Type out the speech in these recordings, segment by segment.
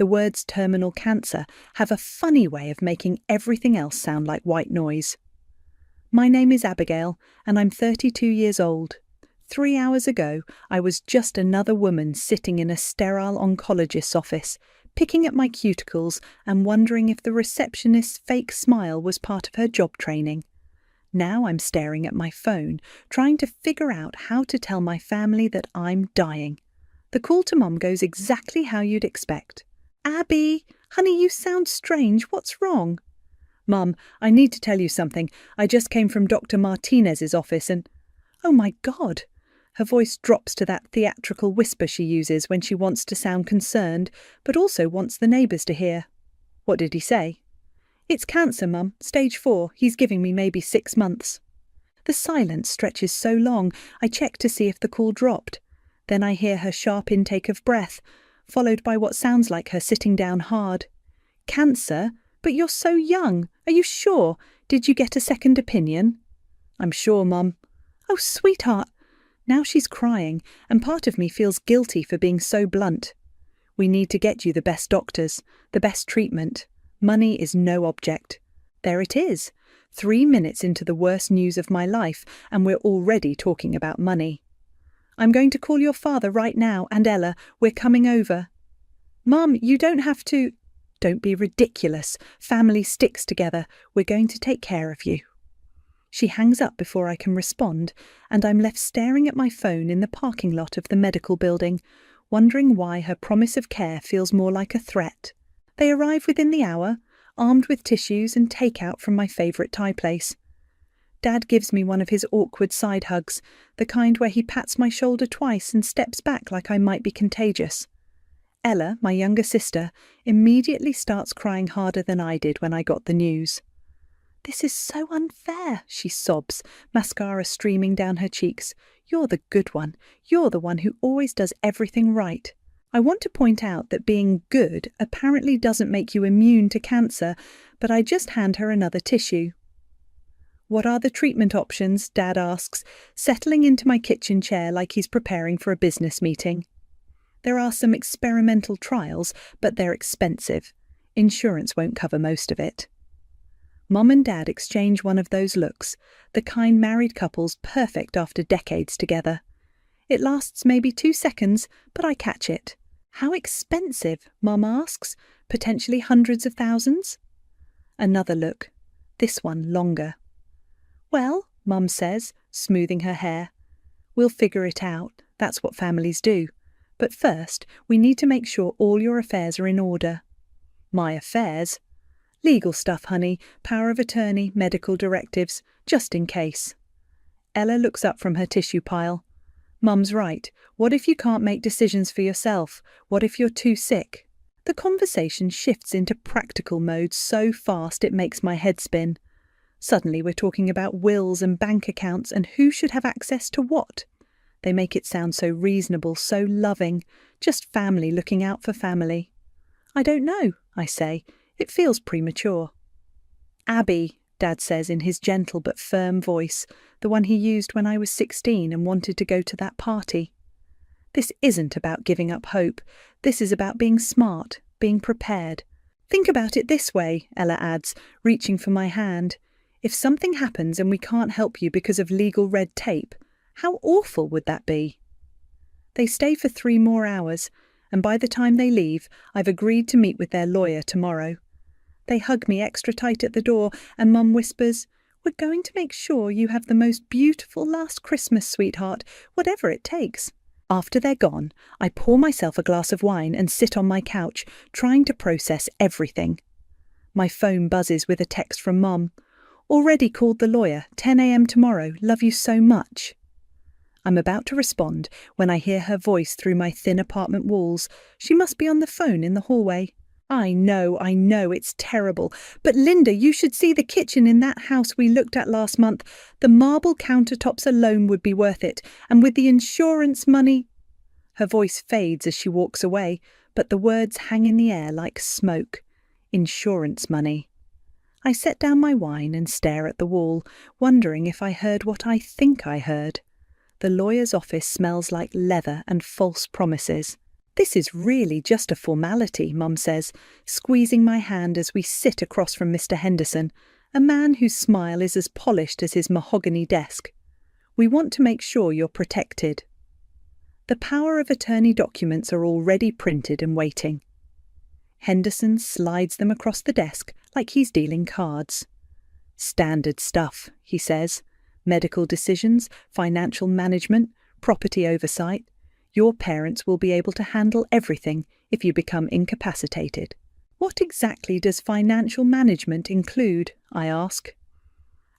The words terminal cancer have a funny way of making everything else sound like white noise. My name is Abigail, and I'm 32 years old. 3 hours ago, I was just another woman sitting in a sterile oncologist's office, picking at my cuticles and wondering if the receptionist's fake smile was part of her job training. Now I'm staring at my phone, trying to figure out how to tell my family that I'm dying. The call to Mum goes exactly how you'd expect. "Abby, honey, you sound strange. What's wrong?" "Mum, I need to tell you something. I just came from Dr. Martinez's office and—" "Oh my God!" Her voice drops to that theatrical whisper she uses when she wants to sound concerned, but also wants the neighbours to hear. "What did he say?" "It's cancer, Mum. Stage 4. He's giving me maybe 6 months." The silence stretches so long, I check to see if the call dropped. Then I hear her sharp intake of breath, followed by what sounds like her sitting down hard. "Cancer? But you're so young. Are you sure? Did you get a second opinion?" "I'm sure, Mum." "Oh, sweetheart." Now she's crying, and part of me feels guilty for being so blunt. "We need to get you the best doctors, the best treatment. Money is no object." There it is. 3 minutes into the worst news of my life, and we're already talking about money. "I'm going to call your father right now, and Ella, we're coming over." "Mum, you don't have to—" "Don't be ridiculous. Family sticks together. We're going to take care of you." She hangs up before I can respond, and I'm left staring at my phone in the parking lot of the medical building, wondering why her promise of care feels more like a threat. They arrive within the hour, armed with tissues and takeout from my favourite Thai place. Dad gives me one of his awkward side hugs, the kind where he pats my shoulder twice and steps back like I might be contagious. Ella, my younger sister, immediately starts crying harder than I did when I got the news. "This is so unfair," she sobs, mascara streaming down her cheeks. "You're the good one. You're the one who always does everything right." I want to point out that being good apparently doesn't make you immune to cancer, but I just hand her another tissue. "What are the treatment options?" Dad asks, settling into my kitchen chair like he's preparing for a business meeting. "There are some experimental trials, but they're expensive. Insurance won't cover most of it." Mum and Dad exchange one of those looks, the kind married couples perfect after decades together. It lasts maybe 2 seconds, but I catch it. "How expensive?" Mum asks. "Potentially hundreds of thousands?" Another look. This one longer. "Well," Mum says, smoothing her hair, "we'll figure it out. That's what families do. But first, we need to make sure all your affairs are in order." "My affairs?" "Legal stuff, honey. Power of attorney, medical directives, just in case." Ella looks up from her tissue pile. "Mum's right. What if you can't make decisions for yourself? What if you're too sick?" The conversation shifts into practical mode so fast it makes my head spin. Suddenly we're talking about wills and bank accounts and who should have access to what. They make it sound so reasonable, so loving, just family looking out for family. "I don't know," I say. "It feels premature." "Abby," Dad says in his gentle but firm voice, the one he used when I was 16 and wanted to go to that party. "This isn't about giving up hope. This is about being smart, being prepared. Think about it this way," Ella adds, reaching for my hand. "If something happens and we can't help you because of legal red tape, how awful would that be?" They stay for 3 more hours, and by the time they leave, I've agreed to meet with their lawyer tomorrow. They hug me extra tight at the door, and Mum whispers, "We're going to make sure you have the most beautiful last Christmas, sweetheart, whatever it takes." After they're gone, I pour myself a glass of wine and sit on my couch, trying to process everything. My phone buzzes with a text from Mum. "Already called the lawyer, 10 a.m. tomorrow, love you so much." I'm about to respond when I hear her voice through my thin apartment walls. She must be on the phone in the hallway. I know, it's terrible. But Linda, you should see the kitchen in that house we looked at last month. The marble countertops alone would be worth it, and with the insurance money—" Her voice fades as she walks away, but the words hang in the air like smoke. Insurance money. I set down my wine and stare at the wall, wondering if I heard what I think I heard. The lawyer's office smells like leather and false promises. This is really just a formality, Mum says, squeezing my hand as we sit across from Mr. Henderson, a man whose smile is as polished as his mahogany desk. We want to make sure you're protected. The power of attorney documents are already printed and waiting. Henderson slides them across the desk like he's dealing cards. Standard stuff, he says. Medical decisions, financial management, property oversight. Your parents will be able to handle everything if you become incapacitated. What exactly does financial management include? I ask.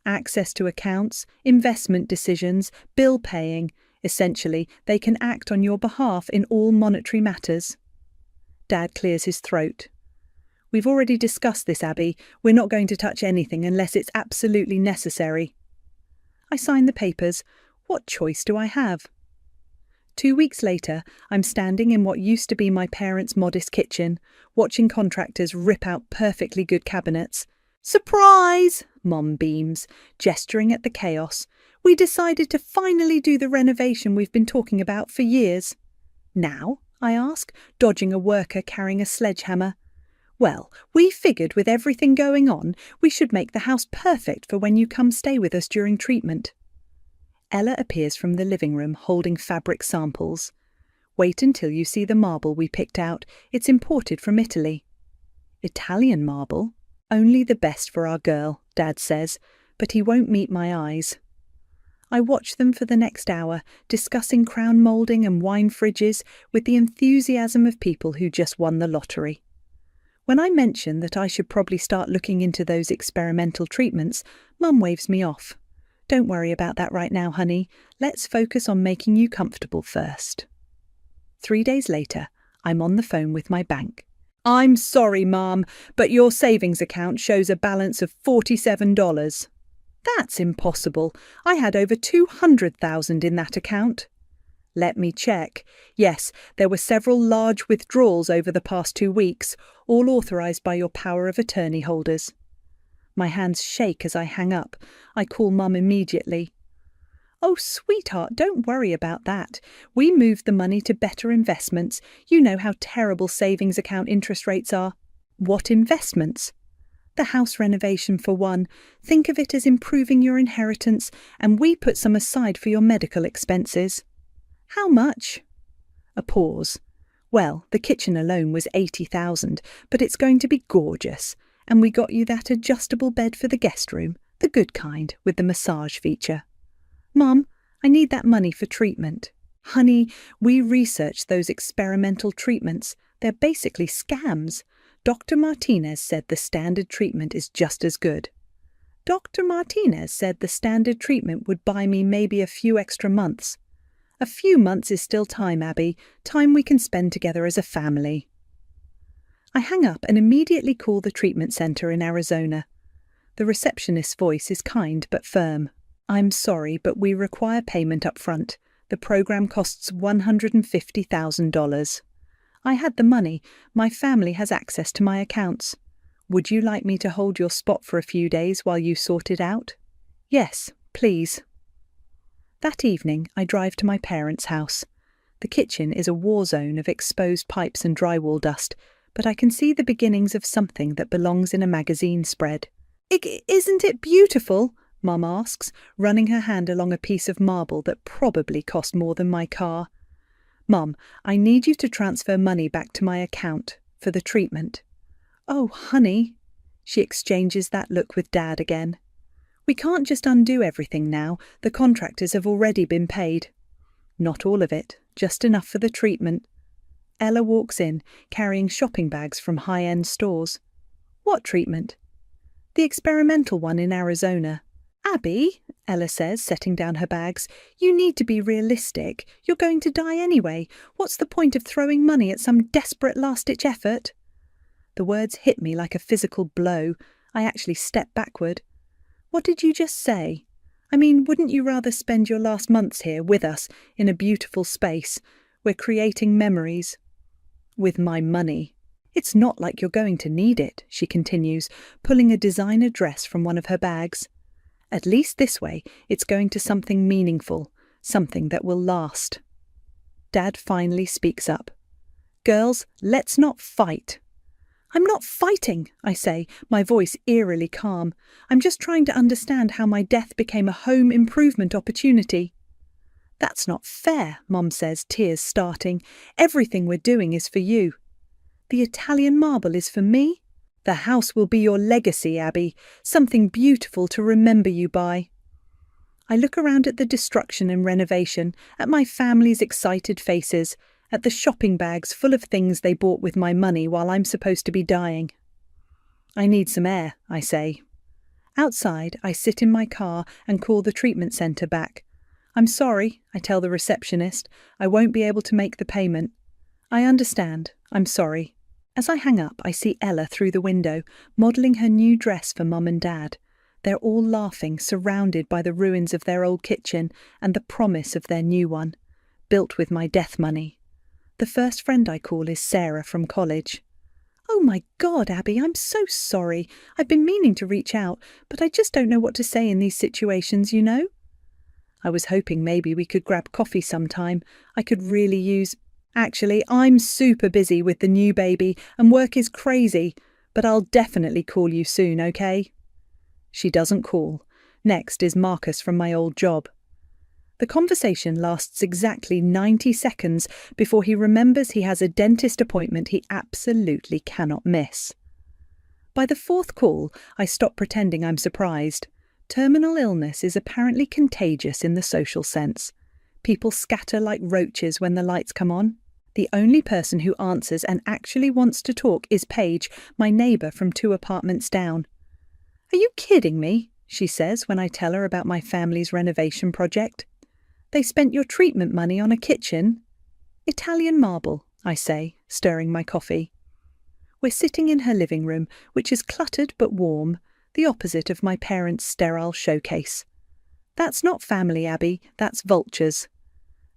Access to accounts, investment decisions, bill paying. Essentially, they can act on your behalf in all monetary matters. Dad clears his throat. We've already discussed this, Abby. We're not going to touch anything unless it's absolutely necessary. I sign the papers. What choice do I have? 2 weeks later, I'm standing in what used to be my parents' modest kitchen, watching contractors rip out perfectly good cabinets. Surprise! Mom beams, gesturing at the chaos. We decided to finally do the renovation we've been talking about for years. Now? I ask, dodging a worker carrying a sledgehammer. Well, we figured with everything going on, we should make the house perfect for when you come stay with us during treatment. Ella appears from the living room holding fabric samples. Wait until you see the marble we picked out. It's imported from Italy. Italian marble? Only the best for our girl, Dad says, but he won't meet my eyes. I watch them for the next hour, discussing crown moulding and wine fridges with the enthusiasm of people who just won the lottery. When I mention that I should probably start looking into those experimental treatments, Mum waves me off. Don't worry about that right now, honey. Let's focus on making you comfortable first. 3 days later, I'm on the phone with my bank. I'm sorry, Mum, but your savings account shows a balance of $47. That's impossible. I had over $200,000 in that account. Let me check. Yes, there were several large withdrawals over the past 2 weeks, all authorised by your power of attorney holders. My hands shake as I hang up. I call Mum immediately. Oh, sweetheart, don't worry about that. We moved the money to better investments. You know how terrible savings account interest rates are. What investments? The house renovation for one. Think of it as improving your inheritance, and we put some aside for your medical expenses. How much? A pause. Well, the kitchen alone was $80,000, but it's going to be gorgeous. And we got you that adjustable bed for the guest room, the good kind, with the massage feature. Mum, I need that money for treatment. Honey, we researched those experimental treatments. They're basically scams. Dr. Martinez said the standard treatment is just as good. Dr. Martinez said the standard treatment would buy me maybe a few extra months. A few months is still time, Abby, time we can spend together as a family. I hang up and immediately call the treatment centre in Arizona. The receptionist's voice is kind but firm. I'm sorry, but we require payment up front. The program costs $150,000. I had the money. My family has access to my accounts. Would you like me to hold your spot for a few days while you sort it out? Yes, please. That evening, I drive to my parents' house. The kitchen is a war zone of exposed pipes and drywall dust, but I can see the beginnings of something that belongs in a magazine spread. Isn't it beautiful? Mum asks, running her hand along a piece of marble that probably cost more than my car. Mum, I need you to transfer money back to my account for the treatment. Oh, honey. She exchanges that look with Dad again. We can't just undo everything now. The contractors have already been paid. Not all of it, just enough for the treatment. Ella walks in, carrying shopping bags from high-end stores. What treatment? The experimental one in Arizona. Abby, Ella says, setting down her bags, you need to be realistic. You're going to die anyway. What's the point of throwing money at some desperate last-ditch effort? The words hit me like a physical blow. I actually step backward. What did you just say? I mean, wouldn't you rather spend your last months here with us in a beautiful space? We're creating memories. With my money. It's not like you're going to need it, she continues, pulling a designer dress from one of her bags. At least this way, it's going to something meaningful, something that will last. Dad finally speaks up. Girls, let's not fight. I'm not fighting, I say, my voice eerily calm. I'm just trying to understand how my death became a home improvement opportunity. That's not fair, Mum says, tears starting. Everything we're doing is for you. The Italian marble is for me? The house will be your legacy, Abby, something beautiful to remember you by. I look around at the destruction and renovation, at my family's excited faces, at the shopping bags full of things they bought with my money while I'm supposed to be dying. I need some air, I say. Outside, I sit in my car and call the treatment centre back. I'm sorry, I tell the receptionist. I won't be able to make the payment. I understand. I'm sorry. As I hang up, I see Ella through the window, modelling her new dress for Mum and Dad. They're all laughing, surrounded by the ruins of their old kitchen and the promise of their new one, built with my death money. The first friend I call is Sarah from college. Oh my God, Abby, I'm so sorry. I've been meaning to reach out, but I just don't know what to say in these situations, you know? I was hoping maybe we could grab coffee sometime. I could really use... Actually, I'm super busy with the new baby and work is crazy, but I'll definitely call you soon, okay? She doesn't call. Next is Marcus from my old job. The conversation lasts exactly 90 seconds before he remembers he has a dentist appointment he absolutely cannot miss. By the fourth call, I stop pretending I'm surprised. Terminal illness is apparently contagious in the social sense. People scatter like roaches when the lights come on. The only person who answers and actually wants to talk is Paige, my neighbour from 2 apartments down. Are you kidding me? She says when I tell her about my family's renovation project. They spent your treatment money on a kitchen? Italian marble, I say, stirring my coffee. We're sitting in her living room, which is cluttered but warm, the opposite of my parents' sterile showcase. That's not family, Abby, that's vultures.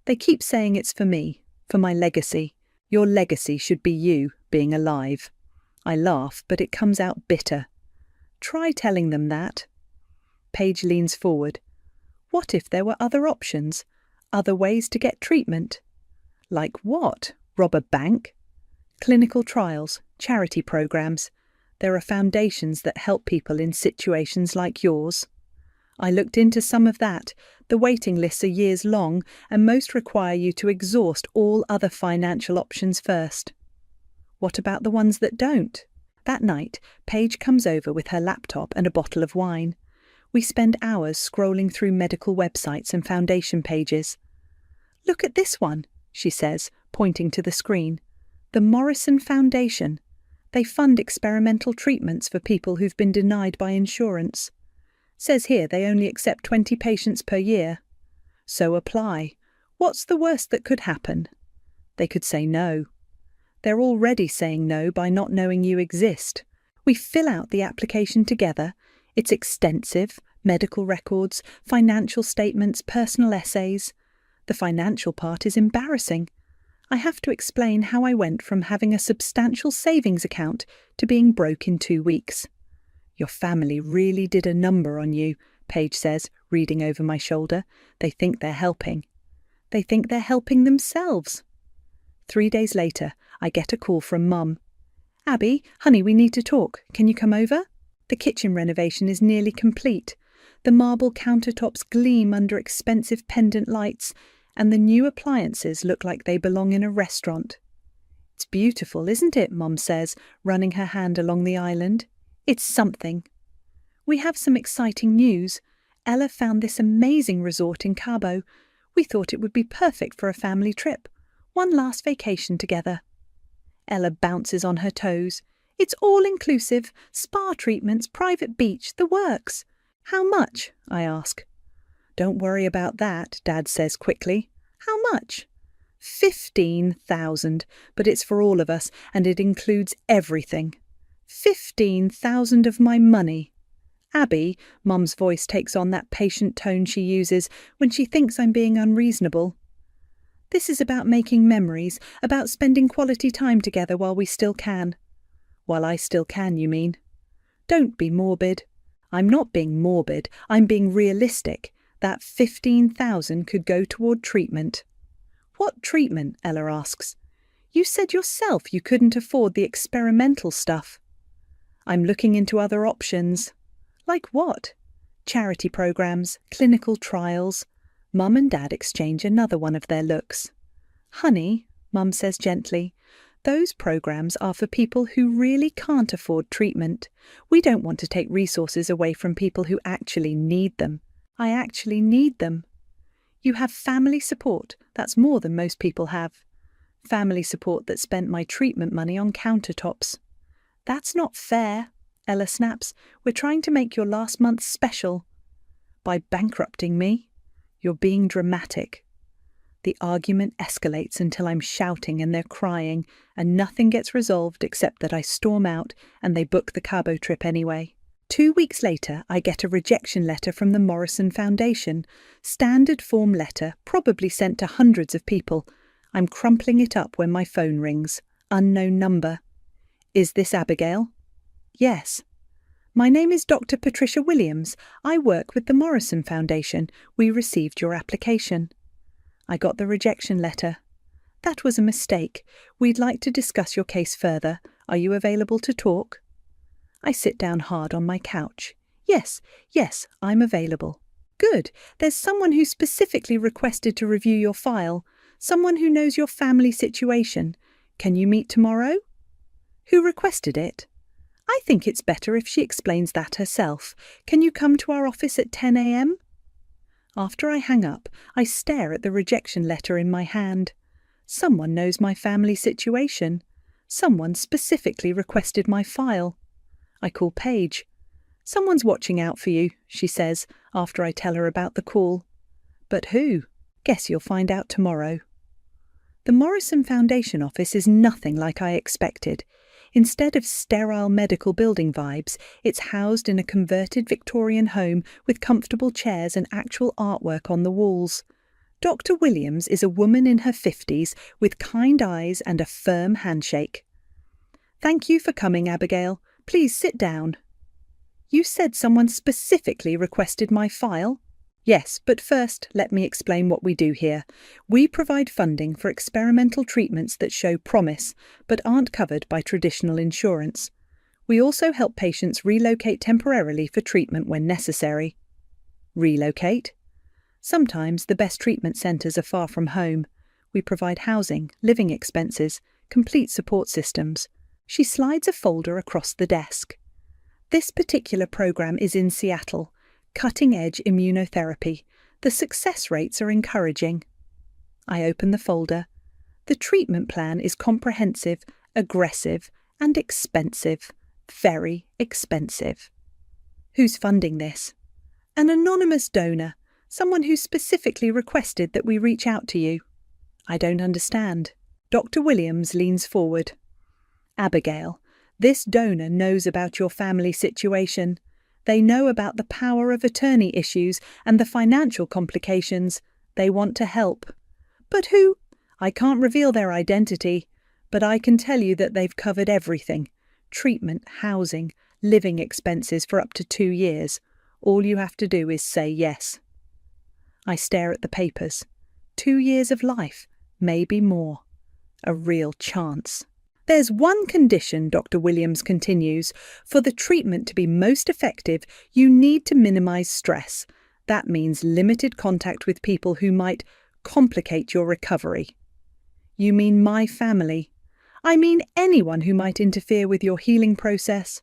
They keep saying it's for me, for my legacy. Your legacy should be you being alive. I laugh, but it comes out bitter. Try telling them that. Paige leans forward. What if there were other options? Other ways to get treatment? Like what? Rob a bank? Clinical trials, charity programs. There are foundations that help people in situations like yours. I looked into some of that. The waiting lists are years long, and most require you to exhaust all other financial options first. What about the ones that don't? That night, Paige comes over with her laptop and a bottle of wine. We spend hours scrolling through medical websites and foundation pages. Look at this one, she says, pointing to the screen. The Morrison Foundation. They fund experimental treatments for people who've been denied by insurance. Says here they only accept 20 patients per year. So apply. What's the worst that could happen? They could say no. They're already saying no by not knowing you exist. We fill out the application together. It's extensive, medical records, financial statements, personal essays. The financial part is embarrassing. I have to explain how I went from having a substantial savings account to being broke in 2 weeks. Your family really did a number on you, Paige says, reading over my shoulder. They think they're helping. They think they're helping themselves. 3 days later, I get a call from Mum. Abby, honey, we need to talk. Can you come over? The kitchen renovation is nearly complete. The marble countertops gleam under expensive pendant lights, and the new appliances look like they belong in a restaurant. It's beautiful, isn't it? Mum says, running her hand along the island. It's something. We have some exciting news. Ella found this amazing resort in Cabo. We thought it would be perfect for a family trip. One last vacation together. Ella bounces on her toes. It's all-inclusive, spa treatments, private beach, the works. How much? I ask. Don't worry about that, Dad says quickly. How much? 15,000, but it's for all of us, and it includes everything. 15,000 of my money. Abby, Mum's voice takes on that patient tone she uses when she thinks I'm being unreasonable. This is about making memories, about spending quality time together while we still can. While I still can, you mean? Don't be morbid. I'm not being morbid, I'm being realistic. That 15,000 could go toward treatment. What treatment? Ella asks. You said yourself you couldn't afford the experimental stuff. I'm looking into other options. Like what? Charity programs, clinical trials. Mum and Dad exchange another one of their looks. Honey, Mum says gently, those programs are for people who really can't afford treatment. We don't want to take resources away from people who actually need them. I actually need them. You have family support. That's more than most people have. Family support that spent my treatment money on countertops. That's not fair, Ella snaps. We're trying to make your last month special. By bankrupting me? You're being dramatic. The argument escalates until I'm shouting and they're crying, and nothing gets resolved except that I storm out and they book the Cabo trip anyway. 2 weeks later, I get a rejection letter from the Morrison Foundation. Standard form letter, probably sent to hundreds of people. I'm crumpling it up when my phone rings. Unknown number. Is this Abigail? Yes. My name is Dr. Patricia Williams. I work with the Morrison Foundation. We received your application. I got the rejection letter. That was a mistake. We'd like to discuss your case further. Are you available to talk? I sit down hard on my couch. Yes, I'm available. Good. There's someone who specifically requested to review your file. Someone who knows your family situation. Can you meet tomorrow? Who requested it? I think it's better if she explains that herself. Can you come to our office at 10 a.m? After I hang up, I stare at the rejection letter in my hand. Someone knows my family situation. Someone specifically requested my file. I call Paige. Someone's watching out for you, she says, after I tell her about the call. But who? Guess you'll find out tomorrow. The Morrison Foundation office is nothing like I expected. Instead of sterile medical building vibes, it's housed in a converted Victorian home with comfortable chairs and actual artwork on the walls. Dr. Williams is a woman in her 50s with kind eyes and a firm handshake. Thank you for coming, Abigail. Please sit down. You said someone specifically requested my file? Yes, but first let me explain what we do here. We provide funding for experimental treatments that show promise, but aren't covered by traditional insurance. We also help patients relocate temporarily for treatment when necessary. Relocate? Sometimes the best treatment centres are far from home. We provide housing, living expenses, complete support systems. She slides a folder across the desk. This particular program is in Seattle. Cutting-edge immunotherapy. The success rates are encouraging. I open the folder. The treatment plan is comprehensive, aggressive, and expensive. Very expensive. Who's funding this? An anonymous donor. Someone who specifically requested that we reach out to you. I don't understand. Dr. Williams leans forward. Abigail, this donor knows about your family situation. They know about the power of attorney issues and the financial complications. They want to help. But who? I can't reveal their identity, but I can tell you that they've covered everything. Treatment, housing, living expenses for up to 2 years. All you have to do is say yes. I stare at the papers. 2 years of life, maybe more. A real chance. There's one condition, Dr. Williams continues. For the treatment to be most effective, you need to minimize stress. That means limited contact with people who might complicate your recovery. You mean my family? I mean anyone who might interfere with your healing process.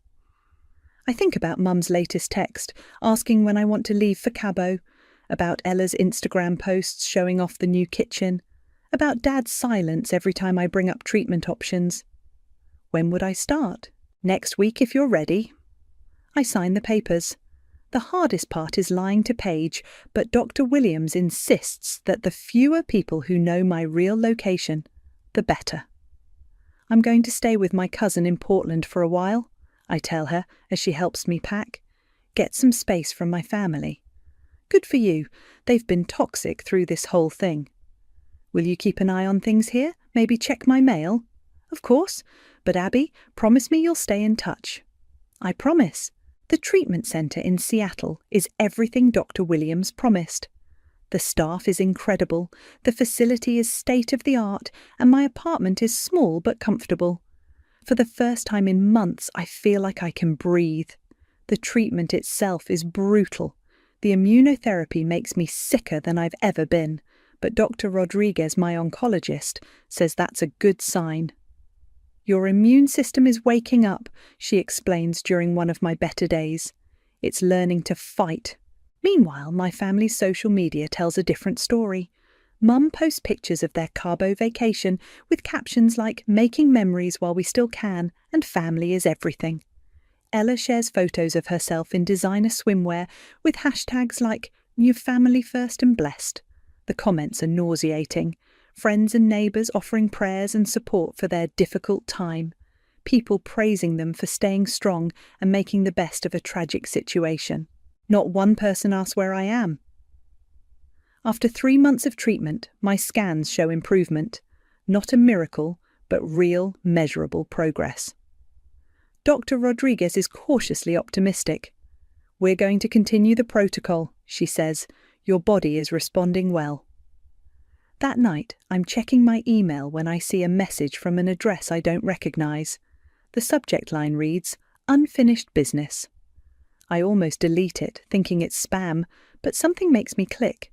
I think about Mum's latest text, asking when I want to leave for Cabo, about Ella's Instagram posts showing off the new kitchen, about Dad's silence every time I bring up treatment options. When would I start? Next week if you're ready. I sign the papers. The hardest part is lying to Paige, but Dr. Williams insists that the fewer people who know my real location, the better. I'm going to stay with my cousin in Portland for a while, I tell her as she helps me pack. Get some space from my family. Good for you. They've been toxic through this whole thing. Will you keep an eye on things here? Maybe check my mail? Of course. But Abby, promise me you'll stay in touch. I promise. The treatment centre in Seattle is everything Dr. Williams promised. The staff is incredible, the facility is state-of-the-art, and my apartment is small but comfortable. For the first time in months, I feel like I can breathe. The treatment itself is brutal. The immunotherapy makes me sicker than I've ever been, but Dr. Rodriguez, my oncologist, says that's a good sign. Your immune system is waking up, she explains during one of my better days. It's learning to fight. Meanwhile, my family's social media tells a different story. Mum posts pictures of their Cabo vacation with captions like "making memories while we still can" and "family is everything." Ella shares photos of herself in designer swimwear with hashtags like "new family first" and "blessed." The comments are nauseating. Friends and neighbours offering prayers and support for their difficult time. People praising them for staying strong and making the best of a tragic situation. Not one person asks where I am. After 3 months of treatment, my scans show improvement. Not a miracle, but real, measurable progress. Dr. Rodriguez is cautiously optimistic. "We're going to continue the protocol," she says. "Your body is responding well." That night, I'm checking my email when I see a message from an address I don't recognize. The subject line reads, "Unfinished business." I almost delete it, thinking it's spam, but something makes me click.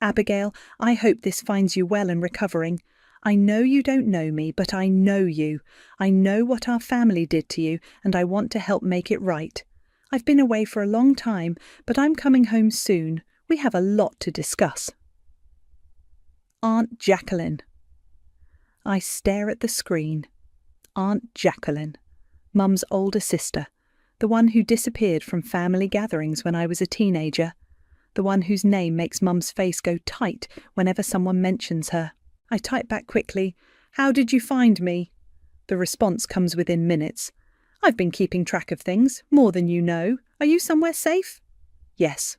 "Abigail, I hope this finds you well and recovering. I know you don't know me, but I know you. I know what our family did to you, and I want to help make it right. I've been away for a long time, but I'm coming home soon. We have a lot to discuss." Aunt Jacqueline. I stare at the screen. Aunt Jacqueline, Mum's older sister, the one who disappeared from family gatherings when I was a teenager, the one whose name makes Mum's face go tight whenever someone mentions her. I type back quickly, "How did you find me?" The response comes within minutes. "I've been keeping track of things, more than you know. Are you somewhere safe?" "Yes."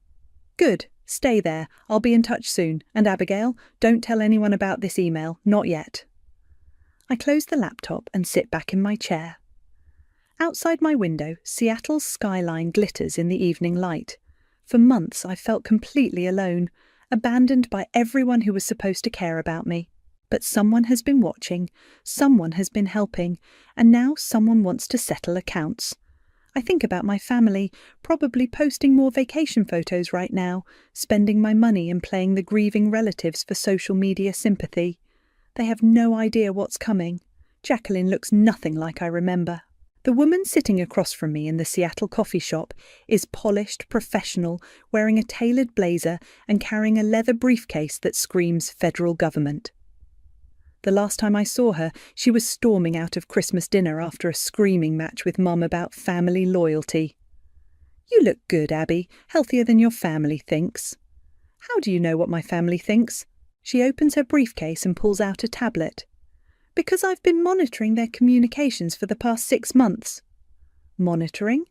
"Good. Stay there. I'll be in touch soon. And Abigail, don't tell anyone about this email. Not yet." I close the laptop and sit back in my chair. Outside my window, Seattle's skyline glitters in the evening light. For months I felt completely alone, abandoned by everyone who was supposed to care about me. But someone has been watching, someone has been helping, and now someone wants to settle accounts. I think about my family, probably posting more vacation photos right now, spending my money and playing the grieving relatives for social media sympathy. They have no idea what's coming. Jacqueline looks nothing like I remember. The woman sitting across from me in the Seattle coffee shop is polished, professional, wearing a tailored blazer and carrying a leather briefcase that screams federal government. The last time I saw her, she was storming out of Christmas dinner after a screaming match with Mum about family loyalty. "You look good, Abby, healthier than your family thinks." "How do you know what my family thinks?" She opens her briefcase and pulls out a tablet. "Because I've been monitoring their communications for the past 6 months. "Monitoring?"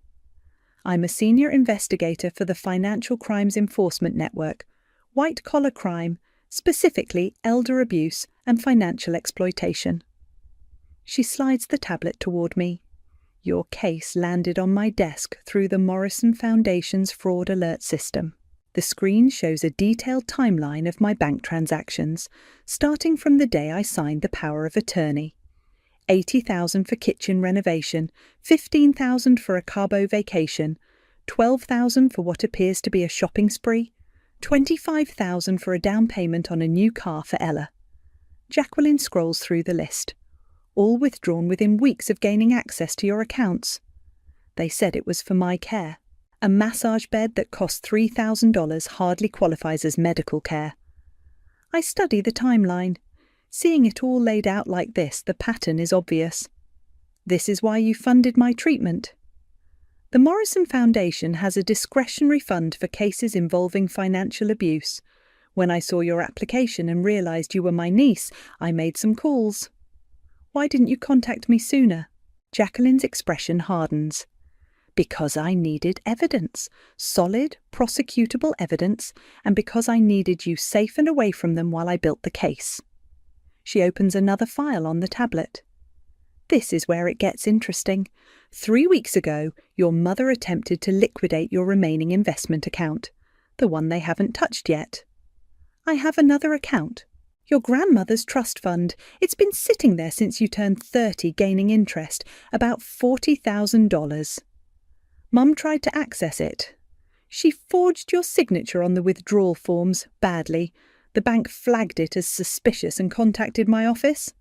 "I'm a senior investigator for the Financial Crimes Enforcement Network. White-collar crime, specifically elder abuse and financial exploitation." She slides the tablet toward me. "Your case landed on my desk through the Morrison Foundation's fraud alert system." The screen shows a detailed timeline of my bank transactions, starting from the day I signed the power of attorney. $80,000 for kitchen renovation, $15,000 for a Cabo vacation, $12,000 for what appears to be a shopping spree, $25,000 for a down payment on a new car for Ella. Jacqueline scrolls through the list. All withdrawn within weeks of gaining access to your accounts. They said it was for my care. A massage bed that cost $3,000 hardly qualifies as medical care. I study the timeline. Seeing it all laid out like this, the pattern is obvious. This is why you funded my treatment. The Morrison Foundation has a discretionary fund for cases involving financial abuse. When I saw your application and realized you were my niece, I made some calls. Why didn't you contact me sooner? Jacqueline's expression hardens. Because I needed evidence, solid, prosecutable evidence, and because I needed you safe and away from them while I built the case. She opens another file on the tablet. This is where it gets interesting. 3 weeks ago, your mother attempted to liquidate your remaining investment account, the one they haven't touched yet. I have another account. Your grandmother's trust fund. It's been sitting there since you turned 30, gaining interest, about $40,000. Mum tried to access it. She forged your signature on the withdrawal forms, badly. The bank flagged it as suspicious and contacted my office.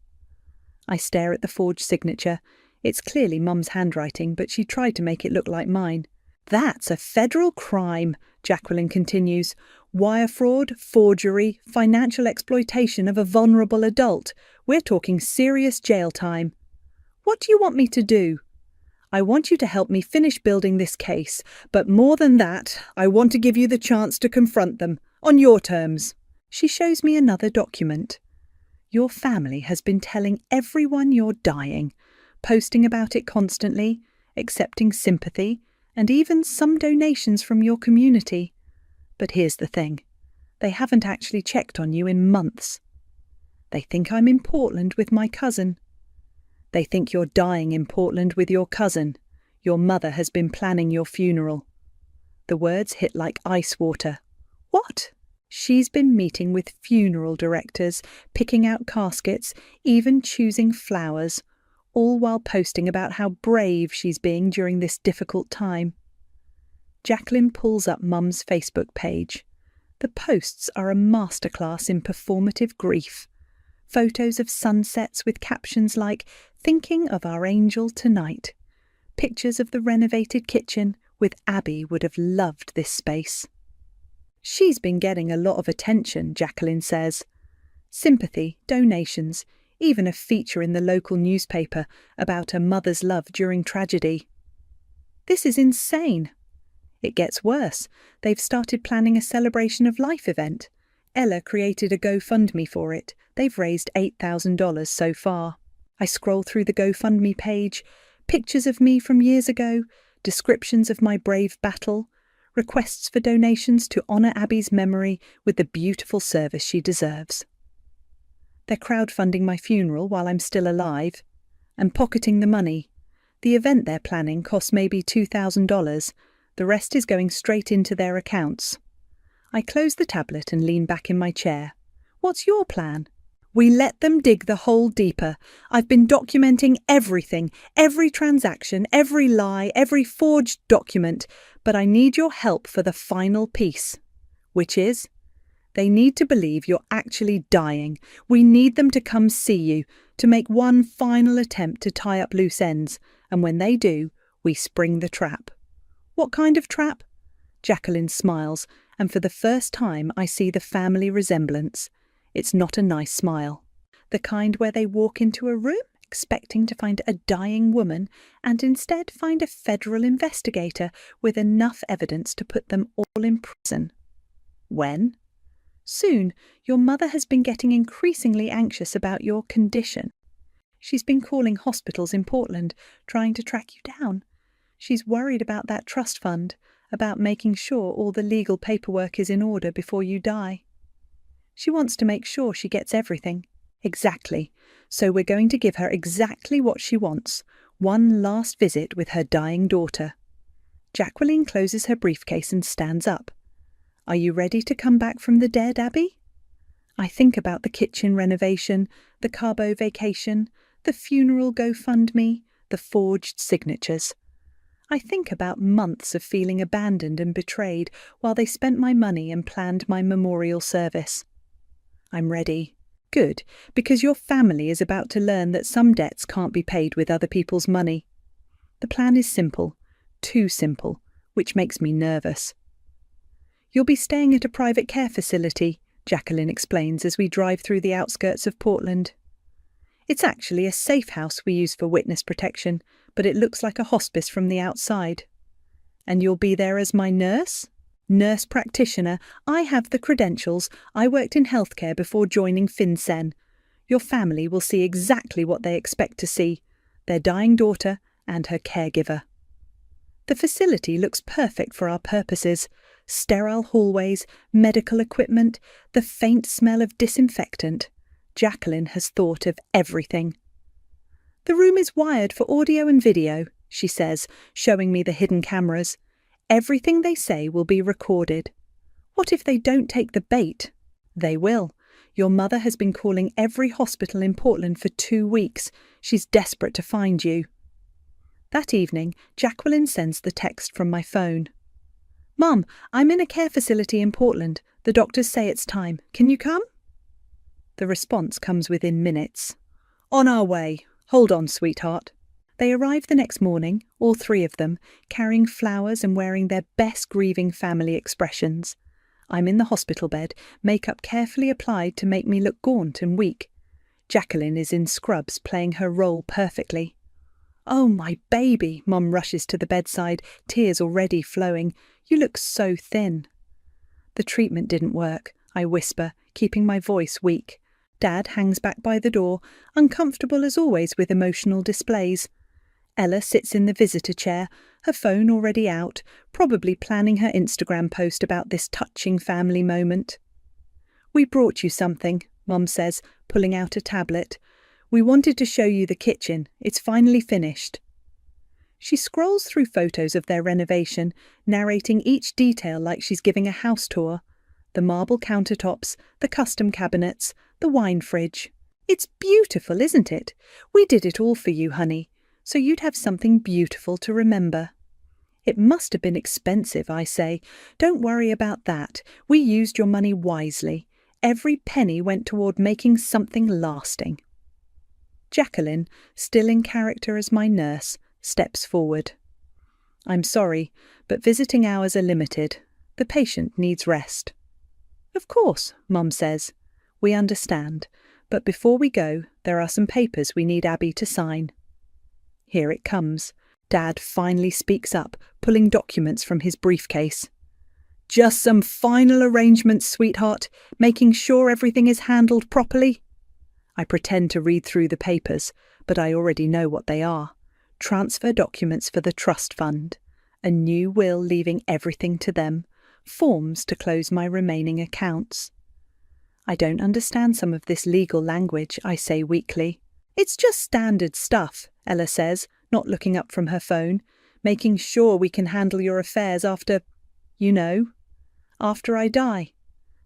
I stare at the forged signature. It's clearly Mum's handwriting, but she tried to make it look like mine. That's a federal crime, Jacqueline continues. Wire fraud, forgery, financial exploitation of a vulnerable adult. We're talking serious jail time. What do you want me to do? I want you to help me finish building this case, but more than that, I want to give you the chance to confront them, on your terms. She shows me another document. Your family has been telling everyone you're dying, posting about it constantly, accepting sympathy, and even some donations from your community. But here's the thing. They haven't actually checked on you in months. They think I'm in Portland with my cousin. They think you're dying in Portland with your cousin. Your mother has been planning your funeral. The words hit like ice water. What? She's been meeting with funeral directors, picking out caskets, even choosing flowers, all while posting about how brave she's being during this difficult time. Jacqueline pulls up Mum's Facebook page. The posts are a masterclass in performative grief. Photos of sunsets with captions like, "Thinking of our angel tonight." Pictures of the renovated kitchen, with Abby would have loved this space. She's been getting a lot of attention, Jacqueline says. Sympathy, donations, even a feature in the local newspaper about a mother's love during tragedy. This is insane. It gets worse. They've started planning a celebration of life event. Ella created a GoFundMe for it. They've raised $8,000 so far. I scroll through the GoFundMe page, pictures of me from years ago, descriptions of my brave battle, requests for donations to honour Abby's memory with the beautiful service she deserves. They're crowdfunding my funeral while I'm still alive and pocketing the money. The event they're planning costs maybe $2,000. The rest is going straight into their accounts. I close the tablet and lean back in my chair. What's your plan? We let them dig the hole deeper. I've been documenting everything, every transaction, every lie, every forged document, but I need your help for the final piece, which is, they need to believe you're actually dying. We need them to come see you, to make one final attempt to tie up loose ends, and when they do, we spring the trap. What kind of trap? Jacqueline smiles, and for the first time I see the family resemblance. It's not a nice smile. The kind where they walk into a room expecting to find a dying woman and instead find a federal investigator with enough evidence to put them all in prison. When? Soon. Your mother has been getting increasingly anxious about your condition. She's been calling hospitals in Portland, trying to track you down. She's worried about that trust fund, about making sure all the legal paperwork is in order before you die. She wants to make sure she gets everything. Exactly. So we're going to give her exactly what she wants. One last visit with her dying daughter. Jacqueline closes her briefcase and stands up. Are you ready to come back from the dead, Abby? I think about the kitchen renovation, the Cabo vacation, the funeral GoFundMe, the forged signatures. I think about months of feeling abandoned and betrayed while they spent my money and planned my memorial service. I'm ready. Good, because your family is about to learn that some debts can't be paid with other people's money. The plan is simple, too simple, which makes me nervous. You'll be staying at a private care facility, Jacqueline explains as we drive through the outskirts of Portland. It's actually a safe house we use for witness protection, but it looks like a hospice from the outside. And you'll be there as my nurse? Nurse practitioner. I have the credentials. I worked in healthcare before joining FinCEN. Your family will see exactly what they expect to see, their dying daughter and her caregiver. The facility looks perfect for our purposes. Sterile hallways, medical equipment, the faint smell of disinfectant. Jacqueline has thought of everything. The room is wired for audio and video, she says, showing me the hidden cameras. Everything they say will be recorded. What if they don't take the bait? They will. Your mother has been calling every hospital in Portland for 2 weeks. She's desperate to find you. That evening, Jacqueline sends the text from my phone. Mum, I'm in a care facility in Portland. The doctors say it's time. Can you come? The response comes within minutes. On our way. Hold on, sweetheart. They arrive the next morning, all 3 of them, carrying flowers and wearing their best grieving family expressions. I'm in the hospital bed, makeup carefully applied to make me look gaunt and weak. Jacqueline is in scrubs, playing her role perfectly. Oh, my baby, Mum rushes to the bedside, tears already flowing. You look so thin. The treatment didn't work, I whisper, keeping my voice weak. Dad hangs back by the door, uncomfortable as always with emotional displays. Ella sits in the visitor chair, her phone already out, probably planning her Instagram post about this touching family moment. We brought you something, Mum says, pulling out a tablet. We wanted to show you the kitchen. It's finally finished. She scrolls through photos of their renovation, narrating each detail like she's giving a house tour. The marble countertops, the custom cabinets, the wine fridge. It's beautiful, isn't it? We did it all for you, honey, so you'd have something beautiful to remember. It must have been expensive, I say. Don't worry about that. We used your money wisely. Every penny went toward making something lasting. Jacqueline, still in character as my nurse, steps forward. I'm sorry, but visiting hours are limited. The patient needs rest. Of course, Mum says. We understand, but before we go, there are some papers we need Abby to sign. Here it comes. Dad finally speaks up, pulling documents from his briefcase. Just some final arrangements, sweetheart, making sure everything is handled properly. I pretend to read through the papers, but I already know what they are. Transfer documents for the trust fund, a new will leaving everything to them, forms to close my remaining accounts. I don't understand some of this legal language, I say weakly. It's just standard stuff, Ella says, not looking up from her phone, making sure we can handle your affairs after, after I die.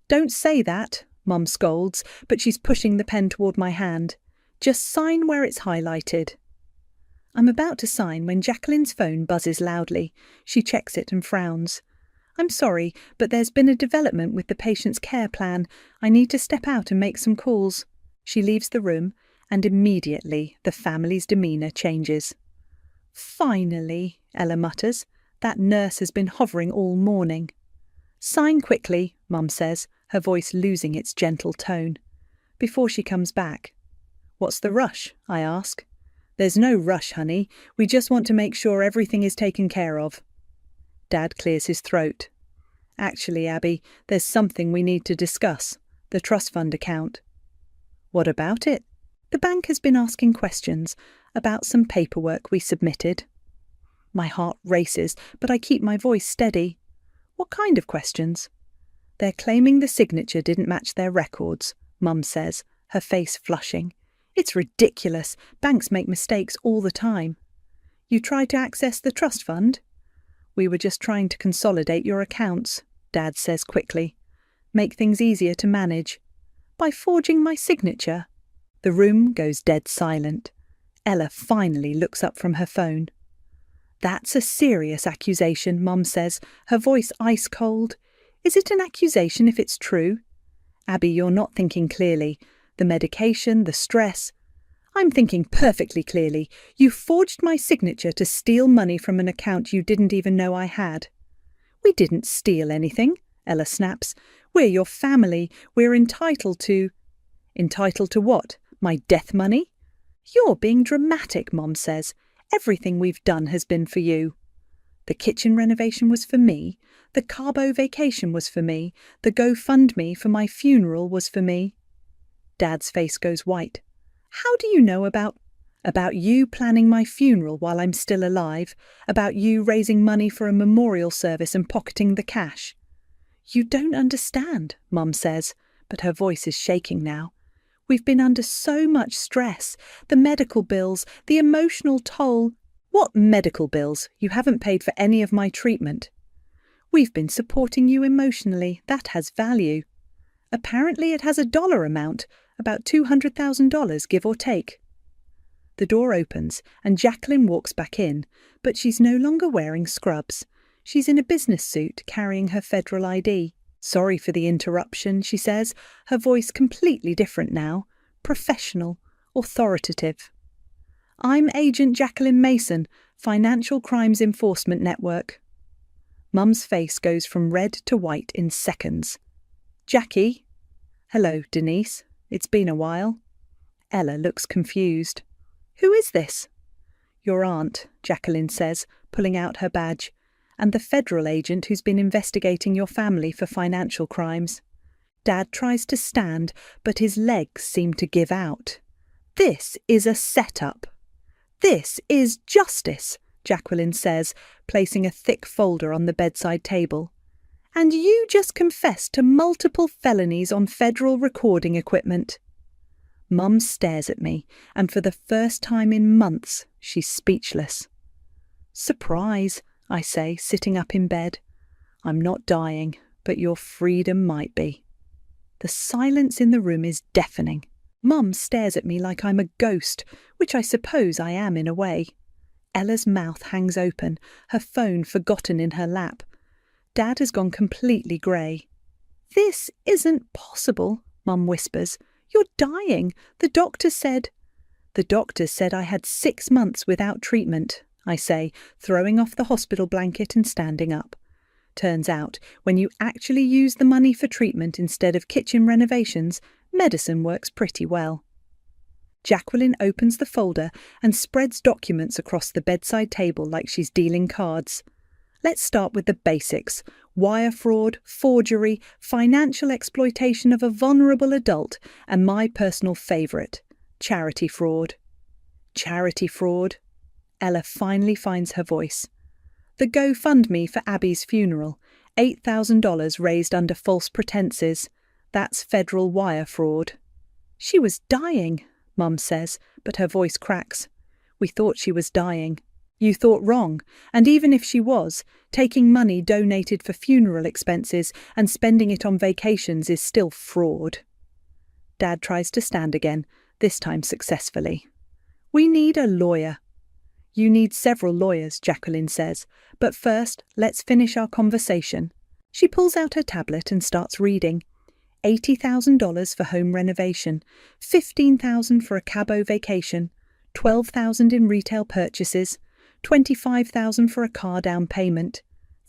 Don't say that, Mum scolds, but she's pushing the pen toward my hand. Just sign where it's highlighted. I'm about to sign when Jacqueline's phone buzzes loudly. She checks it and frowns. I'm sorry, but there's been a development with the patient's care plan. I need to step out and make some calls. She leaves the room, and immediately the family's demeanour changes. Finally, Ella mutters. That nurse has been hovering all morning. Sign quickly, Mum says, her voice losing its gentle tone. Before she comes back. What's the rush? I ask. There's no rush, honey. We just want to make sure everything is taken care of. Dad clears his throat. Actually, Abby, there's something we need to discuss. The trust fund account. What about it? The bank has been asking questions about some paperwork we submitted. My heart races, but I keep my voice steady. What kind of questions? They're claiming the signature didn't match their records, Mum says, her face flushing. It's ridiculous. Banks make mistakes all the time. You tried to access the trust fund? We were just trying to consolidate your accounts, Dad says quickly. Make things easier to manage. By forging my signature? The room goes dead silent. Ella finally looks up from her phone. That's a serious accusation, Mum says, her voice ice cold. Is it an accusation if it's true? Abby, you're not thinking clearly. The medication, the stress. I'm thinking perfectly clearly. You forged my signature to steal money from an account you didn't even know I had. We didn't steal anything, Ella snaps. We're your family. We're entitled to... Entitled to what? My death money? You're being dramatic, Mom says. Everything we've done has been for you. The kitchen renovation was for me. The Cabo vacation was for me. The GoFundMe for my funeral was for me. Dad's face goes white. How do you know about you planning my funeral while I'm still alive? About you raising money for a memorial service and pocketing the cash? You don't understand, Mum says, but her voice is shaking now. We've been under so much stress. The medical bills, the emotional toll. What medical bills? You haven't paid for any of my treatment. We've been supporting you emotionally. That has value. Apparently it has a dollar amount, about $200,000 give or take. The door opens and Jacqueline walks back in, but she's no longer wearing scrubs. She's in a business suit carrying her federal ID. Sorry for the interruption, she says, her voice completely different now, professional, authoritative. I'm Agent Jacqueline Mason, Financial Crimes Enforcement Network. Mum's face goes from red to white in seconds. Jackie? Hello, Denise. It's been a while. Ella looks confused. Who is this? Your aunt, Jacqueline says, pulling out her badge, and the federal agent who's been investigating your family for financial crimes. Dad tries to stand, but his legs seem to give out. This is a setup. This is justice, Jacqueline says, placing a thick folder on the bedside table. And you just confessed to multiple felonies on federal recording equipment. Mum stares at me, and for the first time in months, she's speechless. Surprise, I say, sitting up in bed. I'm not dying, but your freedom might be. The silence in the room is deafening. Mum stares at me like I'm a ghost, which I suppose I am in a way. Ella's mouth hangs open, her phone forgotten in her lap. Dad has gone completely grey. This isn't possible, Mum whispers. You're dying. The doctor said I had 6 months without treatment, I say, throwing off the hospital blanket and standing up. Turns out, when you actually use the money for treatment instead of kitchen renovations, medicine works pretty well. Jacqueline opens the folder and spreads documents across the bedside table like she's dealing cards. Let's start with the basics. Wire fraud, forgery, financial exploitation of a vulnerable adult, and my personal favourite, charity fraud. Charity fraud. Ella finally finds her voice. The GoFundMe for Abby's funeral, $8,000 raised under false pretences. That's federal wire fraud. She was dying, Mum says, but her voice cracks. We thought she was dying. You thought wrong, and even if she was, taking money donated for funeral expenses and spending it on vacations is still fraud. Dad tries to stand again, this time successfully. We need a lawyer. You need several lawyers, Jacqueline says, but first, let's finish our conversation. She pulls out her tablet and starts reading. $80,000 for home renovation, $15,000 for a Cabo vacation, $12,000 in retail purchases, $25,000 for a car down payment,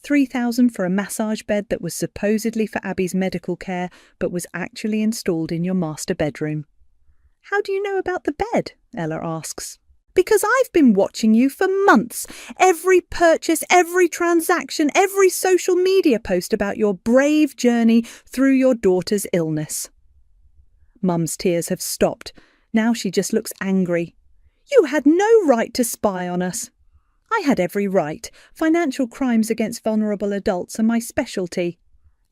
$3,000 for a massage bed that was supposedly for Abby's medical care but was actually installed in your master bedroom. How do you know about the bed? Ella asks. Because I've been watching you for months. Every purchase, every transaction, every social media post about your brave journey through your daughter's illness. Mum's tears have stopped. Now she just looks angry. You had no right to spy on us. I had every right. Financial crimes against vulnerable adults are my specialty.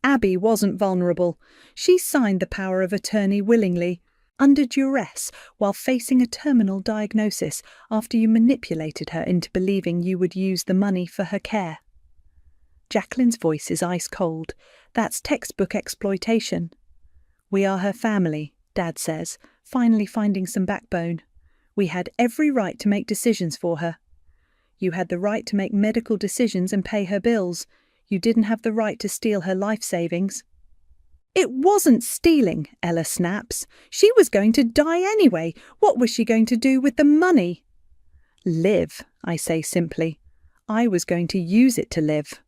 Abby wasn't vulnerable. She signed the power of attorney willingly, under duress, while facing a terminal diagnosis after you manipulated her into believing you would use the money for her care. Jacqueline's voice is ice cold. That's textbook exploitation. We are her family, Dad says, finally finding some backbone. We had every right to make decisions for her. You had the right to make medical decisions and pay her bills. You didn't have the right to steal her life savings. It wasn't stealing, Ella snaps. She was going to die anyway. What was she going to do with the money? Live, I say simply. I was going to use it to live.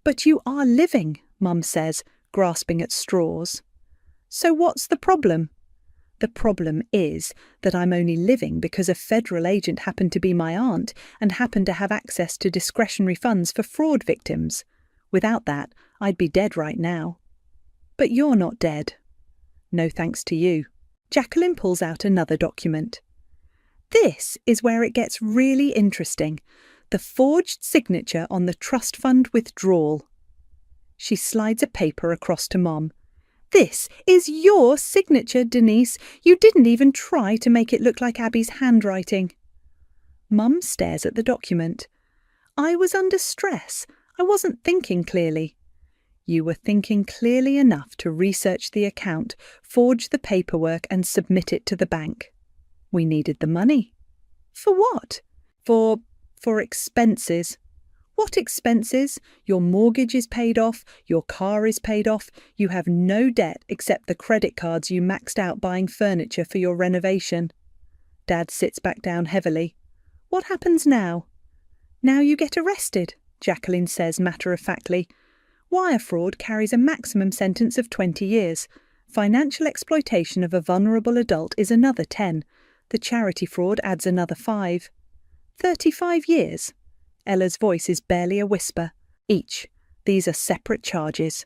But you are living, Mum says, grasping at straws. So what's the problem? The problem is that I'm only living because a federal agent happened to be my aunt and happened to have access to discretionary funds for fraud victims. Without that, I'd be dead right now. But you're not dead. No thanks to you. Jacqueline pulls out another document. This is where it gets really interesting. The forged signature on the trust fund withdrawal. She slides a paper across to Mom. This is your signature, Denise. You didn't even try to make it look like Abby's handwriting. Mum stares at the document. I was under stress. I wasn't thinking clearly. You were thinking clearly enough to research the account, forge the paperwork and submit it to the bank. We needed the money. For what? For expenses. What expenses? Your mortgage is paid off, your car is paid off, you have no debt except the credit cards you maxed out buying furniture for your renovation. Dad sits back down heavily. What happens now? Now you get arrested, Jacqueline says matter-of-factly. Wire fraud carries a maximum sentence of 20 years. Financial exploitation of a vulnerable adult is another 10. The charity fraud adds another 5. 35 years. Ella's voice is barely a whisper. Each. These are separate charges.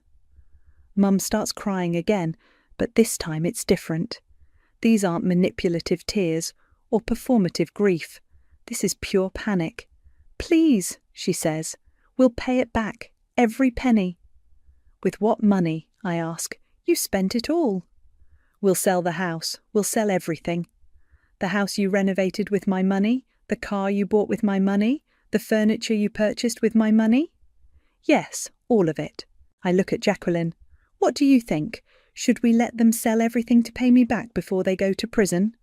Mum starts crying again, but this time it's different. These aren't manipulative tears or performative grief. This is pure panic. Please, she says, we'll pay it back, every penny. With what money? I ask. You spent it all. We'll sell the house. We'll sell everything. The house you renovated with my money, the car you bought with my money, the furniture you purchased with my money? Yes, all of it. I look at Jacqueline. What do you think? Should we let them sell everything to pay me back before they go to prison?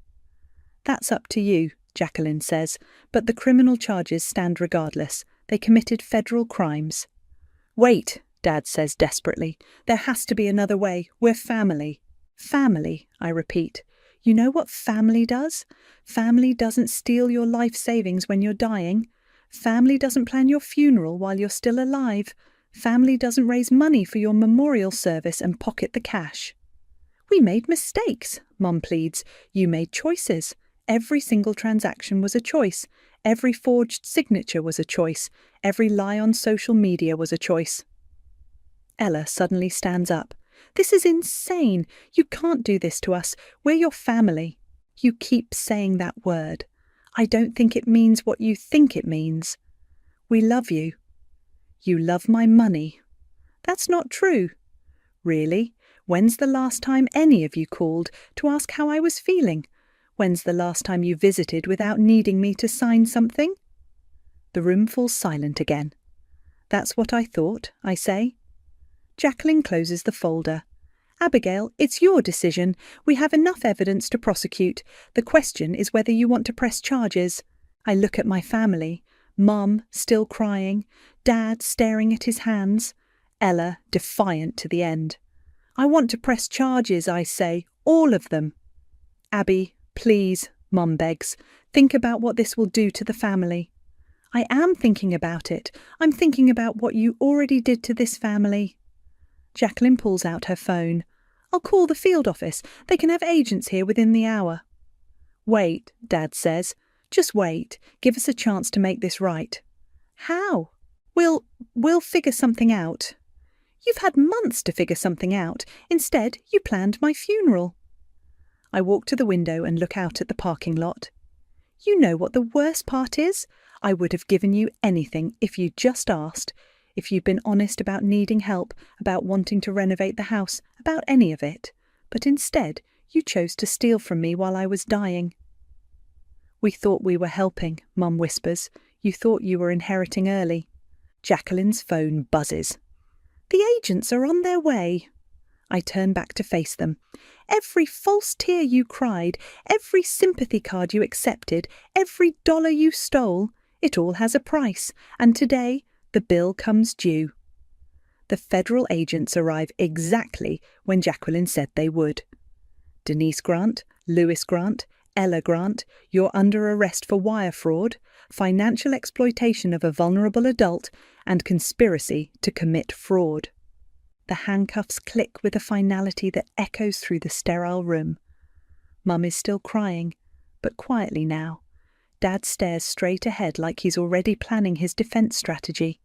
That's up to you, Jacqueline says, but the criminal charges stand regardless. They committed federal crimes. Wait, Dad says desperately. There has to be another way. We're family. Family, I repeat. You know what family does? Family doesn't steal your life savings when you're dying. Family doesn't plan your funeral while you're still alive. Family doesn't raise money for your memorial service and pocket the cash. We made mistakes, Mum pleads. You made choices. Every single transaction was a choice. Every forged signature was a choice. Every lie on social media was a choice. Ella suddenly stands up. This is insane. You can't do this to us. We're your family. You keep saying that word. I don't think it means what you think it means. We love you. You love my money. That's not true. Really? When's the last time any of you called to ask how I was feeling? When's the last time you visited without needing me to sign something? The room falls silent again. That's what I thought, I say. Jacqueline closes the folder. Abigail, it's your decision. We have enough evidence to prosecute. The question is whether you want to press charges. I look at my family. Mum, still crying. Dad, staring at his hands. Ella, defiant to the end. I want to press charges, I say. All of them. Abby, please, Mum begs. Think about what this will do to the family. I am thinking about it. I'm thinking about what you already did to this family. Jacqueline pulls out her phone. I'll call the field office. They can have agents here within the hour. Wait, Dad says. Just wait. Give us a chance to make this right. How? We'll figure something out. You've had months to figure something out. Instead, you planned my funeral. I walk to the window and look out at the parking lot. You know what the worst part is? I would have given you anything if you'd just asked. If you'd been honest about needing help, about wanting to renovate the house, about any of it. But instead, you chose to steal from me while I was dying. We thought we were helping, Mum whispers. You thought you were inheriting early. Jacqueline's phone buzzes. The agents are on their way. I turn back to face them. Every false tear you cried, every sympathy card you accepted, every dollar you stole, it all has a price, and today the bill comes due. The federal agents arrive exactly when Jacqueline said they would. Denise Grant, Lewis Grant, Ella Grant, you're under arrest for wire fraud, financial exploitation of a vulnerable adult, and conspiracy to commit fraud. The handcuffs click with a finality that echoes through the sterile room. Mum is still crying, but quietly now. Dad stares straight ahead like he's already planning his defense strategy.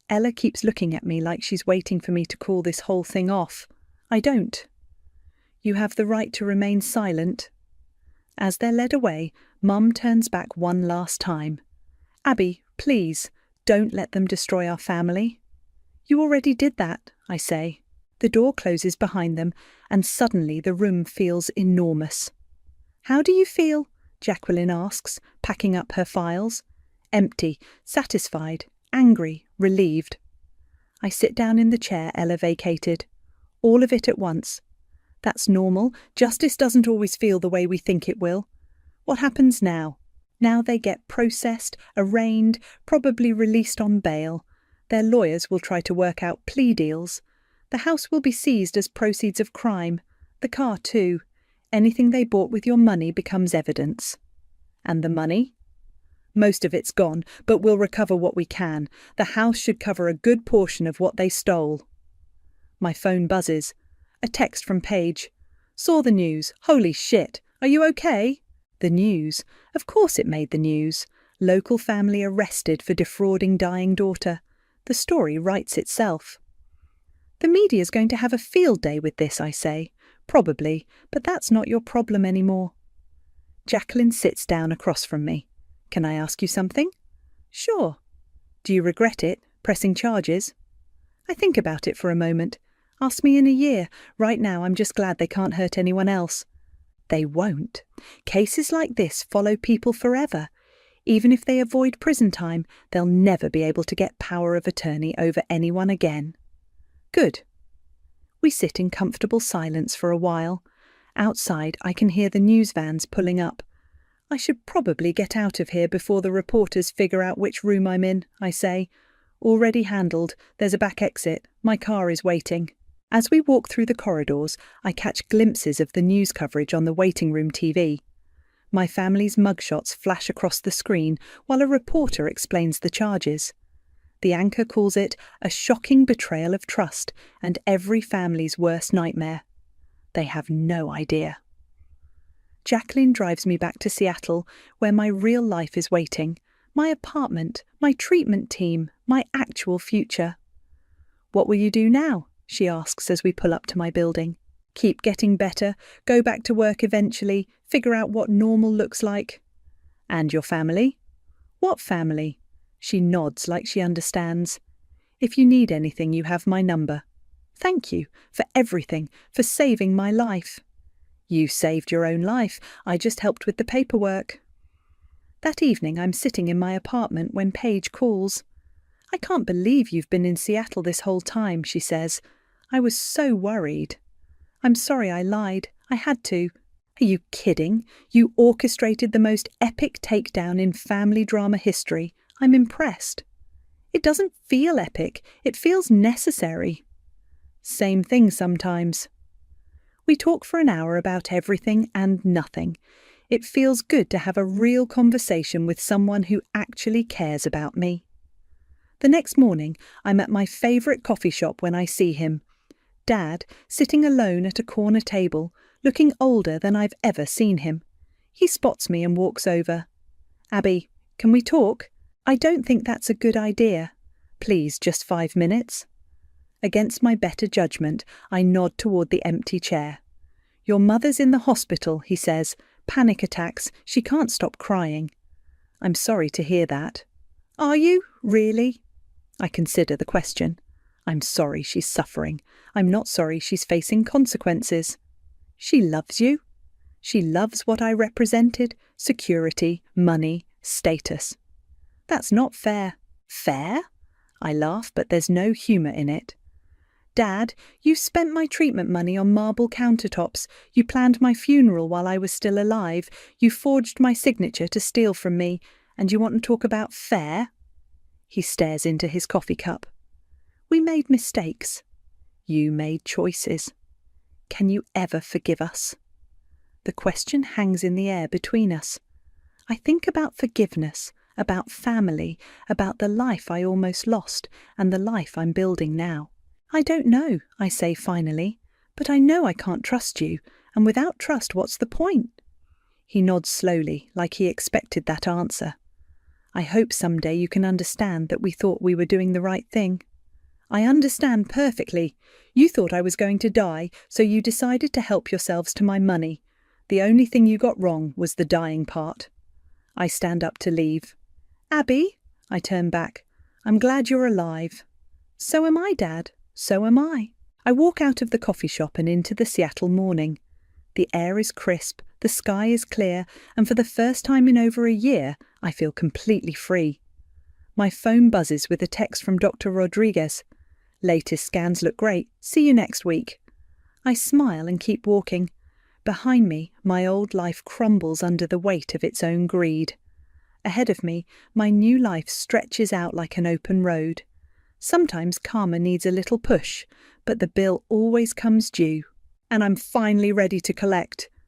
Ella keeps looking at me like she's waiting for me to call this whole thing off. I don't. You have the right to remain silent. As they're led away, Mum turns back one last time. Abby, please, don't let them destroy our family. You already did that, I say. The door closes behind them, and suddenly the room feels enormous. How do you feel? Jacqueline asks, packing up her files. Empty, satisfied, angry, relieved. I sit down in the chair Ella vacated. All of it at once. That's normal. Justice doesn't always feel the way we think it will. What happens now? Now they get processed, arraigned, probably released on bail. Their lawyers will try to work out plea deals. The house will be seized as proceeds of crime. The car too. Anything they bought with your money becomes evidence. And the money? Most of it's gone, but we'll recover what we can. The house should cover a good portion of what they stole. My phone buzzes. A text from Paige. Saw the news. Holy shit. Are you okay? The news. Of course it made the news. Local family arrested for defrauding dying daughter. The story writes itself. The media's going to have a field day with this, I say. Probably, but that's not your problem anymore. Jacqueline sits down across from me. Can I ask you something? Sure. Do you regret it, pressing charges? I think about it for a moment. Ask me in a year. Right now I'm just glad they can't hurt anyone else. They won't. Cases like this follow people forever. Even if they avoid prison time, they'll never be able to get power of attorney over anyone again. Good. We sit in comfortable silence for a while. Outside, I can hear the news vans pulling up. I should probably get out of here before the reporters figure out which room I'm in, I say. Already handled. There's a back exit. My car is waiting. As we walk through the corridors, I catch glimpses of the news coverage on the waiting room TV. My family's mugshots flash across the screen while a reporter explains the charges. The anchor calls it a shocking betrayal of trust and every family's worst nightmare. They have no idea. Jacqueline drives me back to Seattle, where my real life is waiting. My apartment, my treatment team, my actual future. What will you do now? She asks as we pull up to my building. Keep getting better, go back to work eventually, figure out what normal looks like. And your family? What family? She nods like she understands. If you need anything, you have my number. Thank you for everything, for saving my life. You saved your own life. I just helped with the paperwork. That evening I'm sitting in my apartment when Paige calls. I can't believe you've been in Seattle this whole time, she says. I was so worried. I'm sorry I lied. I had to. Are you kidding? You orchestrated the most epic takedown in family drama history. I'm impressed. It doesn't feel epic. It feels necessary. Same thing sometimes. We talk for an hour about everything and nothing. It feels good to have a real conversation with someone who actually cares about me. The next morning, I'm at my favourite coffee shop when I see him. Dad, sitting alone at a corner table, looking older than I've ever seen him. He spots me and walks over. Abby, can we talk? I don't think that's a good idea. Please, just 5 minutes. Against my better judgment, I nod toward the empty chair. Your mother's in the hospital, he says. Panic attacks. She can't stop crying. I'm sorry to hear that. Are you? Really? I consider the question. I'm sorry she's suffering. I'm not sorry she's facing consequences. She loves you. She loves what I represented. Security, money, status. That's not fair. Fair? I laugh, but there's no humour in it. Dad, you spent my treatment money on marble countertops. You planned my funeral while I was still alive. You forged my signature to steal from me. And you want to talk about fair? He stares into his coffee cup. We made mistakes. You made choices. Can you ever forgive us? The question hangs in the air between us. I think about forgiveness, about family, about the life I almost lost and the life I'm building now. I don't know, I say finally, but I know I can't trust you, and without trust, what's the point? He nods slowly, like he expected that answer. I hope someday you can understand that we thought we were doing the right thing. I understand perfectly. You thought I was going to die, so you decided to help yourselves to my money. The only thing you got wrong was the dying part. I stand up to leave. Abby? I turn back. I'm glad you're alive. So am I, Dad. So am I. I walk out of the coffee shop and into the Seattle morning. The air is crisp, the sky is clear, and for the first time in over a year, I feel completely free. My phone buzzes with a text from Dr. Rodriguez. Latest scans look great. See you next week. I smile and keep walking. Behind me, my old life crumbles under the weight of its own greed. Ahead of me, my new life stretches out like an open road. Sometimes karma needs a little push, but the bill always comes due. And I'm finally ready to collect.